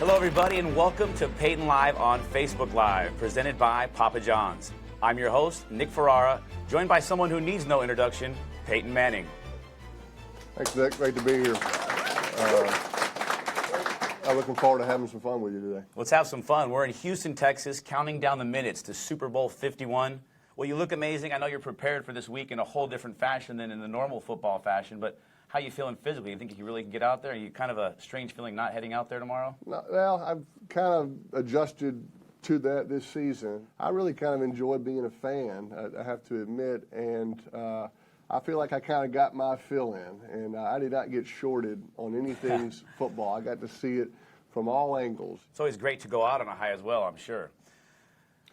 Hello, everybody, and welcome to Peyton Live on Facebook Live, presented by Papa John's. I'm your host, Nick Ferrara, joined by someone who needs no introduction, Peyton Manning. Thanks, Nick. Great to be here. I'm looking forward to having some fun with you today. Let's have some fun. We're in Houston, Texas, counting down the minutes to Super Bowl 51. Well, you look amazing. I know you're prepared for this week in a whole different fashion than in the normal football fashion, but how are you feeling physically? You think you really can get out there? Are you kind of a strange feeling not heading out there tomorrow? No, well, I've kind of adjusted to that this season. I really kind of enjoy being a fan, I have to admit, and I feel like I kind of got my fill in, and I did not get shorted on anything football. I got to see it from all angles. It's always great to go out on a high as well, I'm sure.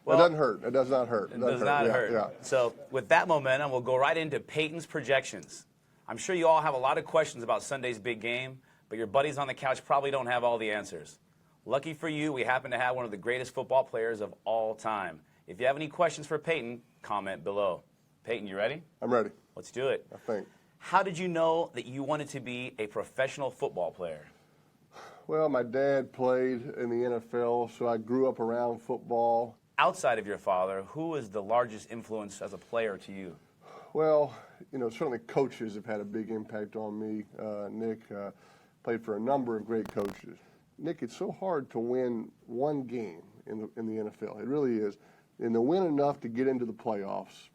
Well, it doesn't hurt. It does not hurt. It does not hurt. Yeah. So with that momentum, we'll go right into Peyton's projections. I'm sure you all have a lot of questions about Sunday's big game, but your buddies on the couch probably don't have all the answers. Lucky for you, we happen to have one of the greatest football players of all time. If you have any questions for Peyton, comment below. Peyton, you ready? I'm ready. Let's do it. I think. How did you know that you wanted to be a professional football player? Well, my dad played in the NFL, so I grew up around football. Outside of your father, who was the largest influence as a player to you? Well, you know, certainly coaches have had a big impact on me. Nick played for a number of great coaches. Nick, it's so hard to win one game in the NFL. It really is. And to win enough to get into the playoffs,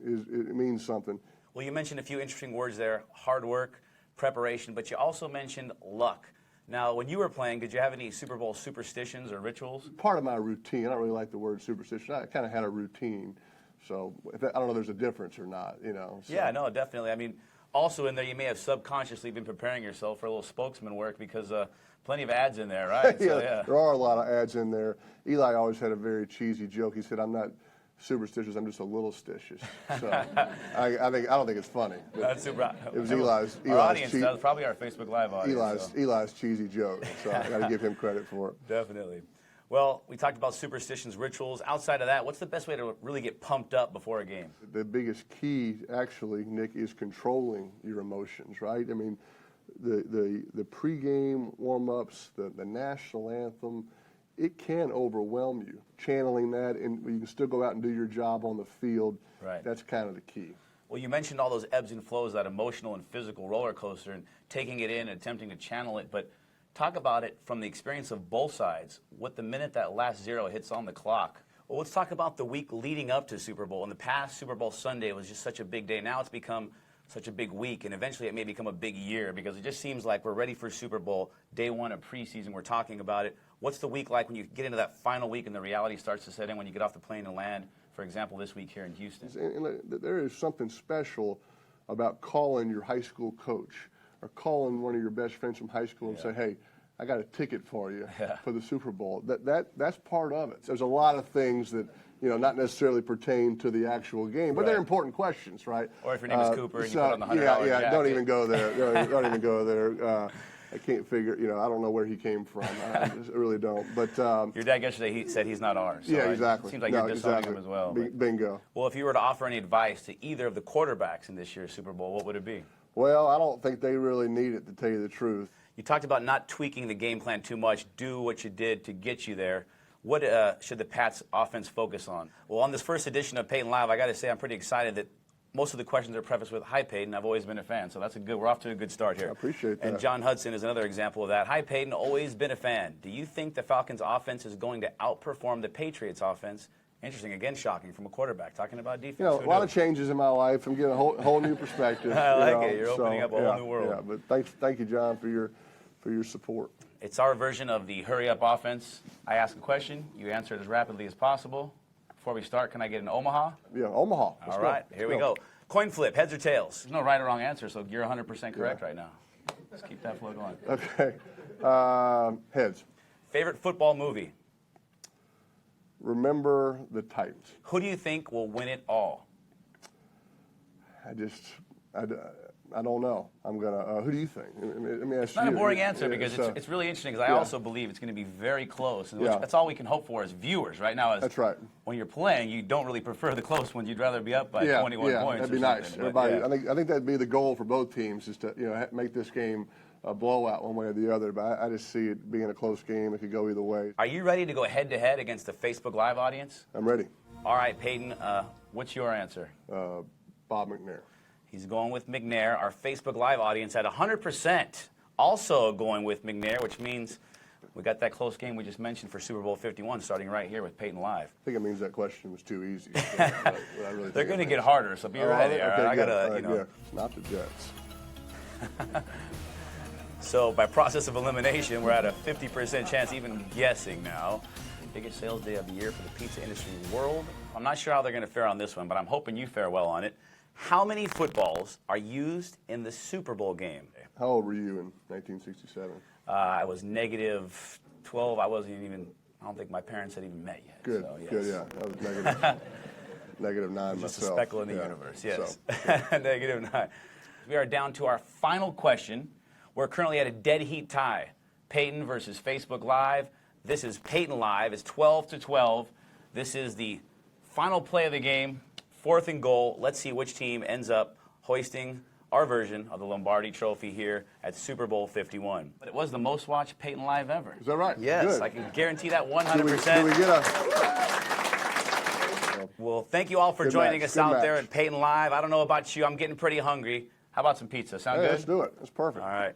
it means something. Well, you mentioned a few interesting words there, hard work, preparation, but you also mentioned luck. Now, when you were playing, did you have any Super Bowl superstitions or rituals? Part of my routine, I don't really like the word superstition. I kind of had a routine. So I don't know if there's a difference or not, you know. So. Yeah, no, definitely. I mean, also in there, you may have subconsciously been preparing yourself for a little spokesman work because plenty of ads in there, right? Yeah, so, yeah, there are a lot of ads in there. Eli always had a very cheesy joke. He said, "I'm not superstitious, I'm just a little stitious." So I don't think it's funny. That's super. It was Eli's Our audience does, probably our Facebook Live audience. Eli's cheesy joke. So I got to give him credit for it. Definitely. Well, we talked about superstitions, rituals. Outside of that, what's the best way to really get pumped up before a game? The biggest key, actually, Nick, is controlling your emotions, right? I mean, the pregame warm-ups, the national anthem, it can overwhelm you. Channeling that, and you can still go out and do your job on the field. Right. That's kind of the key. Well, you mentioned all those ebbs and flows, that emotional and physical roller coaster, and taking it in and attempting to channel it, but talk about it from the experience of both sides. What the minute that last zero hits on the clock. Well, let's talk about the week leading up to Super Bowl. In the past, Super Bowl Sunday was just such a big day. Now it's become such a big week, and eventually it may become a big year because it just seems like we're ready for Super Bowl. Day one of preseason, we're talking about it. What's the week like when you get into that final week and the reality starts to set in when you get off the plane and land, for example, this week here in Houston? And there is something special about calling your high school coach or calling one of your best friends from high school and say, "Hey, I got a ticket for you for the Super Bowl." That's part of it. There's a lot of things that, you know, not necessarily pertain to the actual game, but they're important questions, right? Or if your name is Cooper and you put on the $100 jacket. Don't even go there. Don't even go there. I can't figure, you know, I don't know where he came from. I really don't. But your dad yesterday, he said he's not ours. So yeah, exactly. It seems like you're disowning him as well. Bingo. Well, if you were to offer any advice to either of the quarterbacks in this year's Super Bowl, what would it be? Well, I don't think they really need it, to tell you the truth. You talked about not tweaking the game plan too much, do what you did to get you there. What should the Pats offense focus on? Well, on this first edition of Peyton Live, I got to say I'm pretty excited that most of the questions are prefaced with, "Hi, Peyton, I've always been a fan." So we're off to a good start here. I appreciate that. And John Hudson is another example of that. "Hi, Peyton, always been a fan. Do you think the Falcons offense is going to outperform the Patriots offense?" Interesting, again, shocking from a quarterback, talking about defense. You know, a lot of changes in my life. I'm getting a whole new perspective. I like it. You're opening up a whole new world. Yeah, but thank you, John, for your support. It's our version of the hurry-up offense. I ask a question, you answer it as rapidly as possible. Before we start, can I get an Omaha? Yeah, Omaha. All right, here we go. Coin flip, heads or tails? There's no right or wrong answer, so you're 100% correct right now. Let's keep that flow going. Okay. Heads. Favorite football movie? Remember the Titans. Who do you think will win it all? I don't know. I'm gonna. Who do you think? Let me ask it's not you. A boring answer because it's really interesting because I also believe it's going to be very close. And that's all we can hope for as viewers right now. That's right. When you're playing, you don't really prefer the close ones. You'd rather be up by 21 points. That'd be nice. Everybody, I think that'd be the goal for both teams is to make this game a blowout one way or the other, but I just see it being a close game. It could go either way. Are you ready to go head-to-head against the Facebook Live audience? I'm ready. All right, Peyton, what's your answer? Bob McNair. He's going with McNair. Our Facebook Live audience at 100% also going with McNair, which means we got that close game we just mentioned for Super Bowl 51 starting right here with Peyton Live. I think it means that question was too easy. So I really They're going to get harder, so be ready. Okay, I gotta, yeah. Not the Jets. So by process of elimination, we're at a 50% chance even guessing now. Biggest sales day of the year for the pizza industry world. I'm not sure how they're going to fare on this one, but I'm hoping you fare well on it. How many footballs are used in the Super Bowl game? How old were you in 1967? I was negative 12. I don't think my parents had even met yet. Good, so, yes. good, yeah. I was negative, negative 9 Just myself. a speckle in the universe, yes. So. Negative 9. We are down to our final question. We're currently at a dead heat tie. Peyton versus Facebook Live. This is Peyton Live. It's 12-12. This is the final play of the game. 4th and goal. Let's see which team ends up hoisting our version of the Lombardi Trophy here at Super Bowl 51. But it was the most watched Peyton Live ever. Is that right? Yes, Good. I can guarantee that 100%. Do we get a... Well, thank you all for joining us out there at Peyton Live. I don't know about you. I'm getting pretty hungry. How about some pizza? Sound good? Let's do it. That's perfect. All right.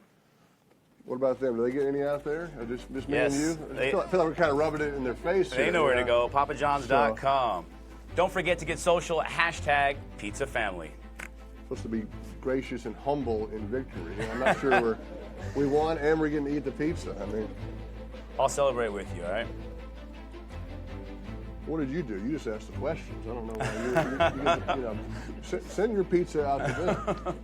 What about them? Do they get any out there? Or just me Yes, and you? I feel like we're kind of rubbing it in their face. They know where to go. PapaJohns.com. Don't forget to get social at #PizzaFamily. Supposed to be gracious and humble in victory. I'm not sure we won and we're getting to eat the pizza. I mean, I'll celebrate with you, all right? what did you do? You just asked the questions. I don't know why you send your pizza out to them.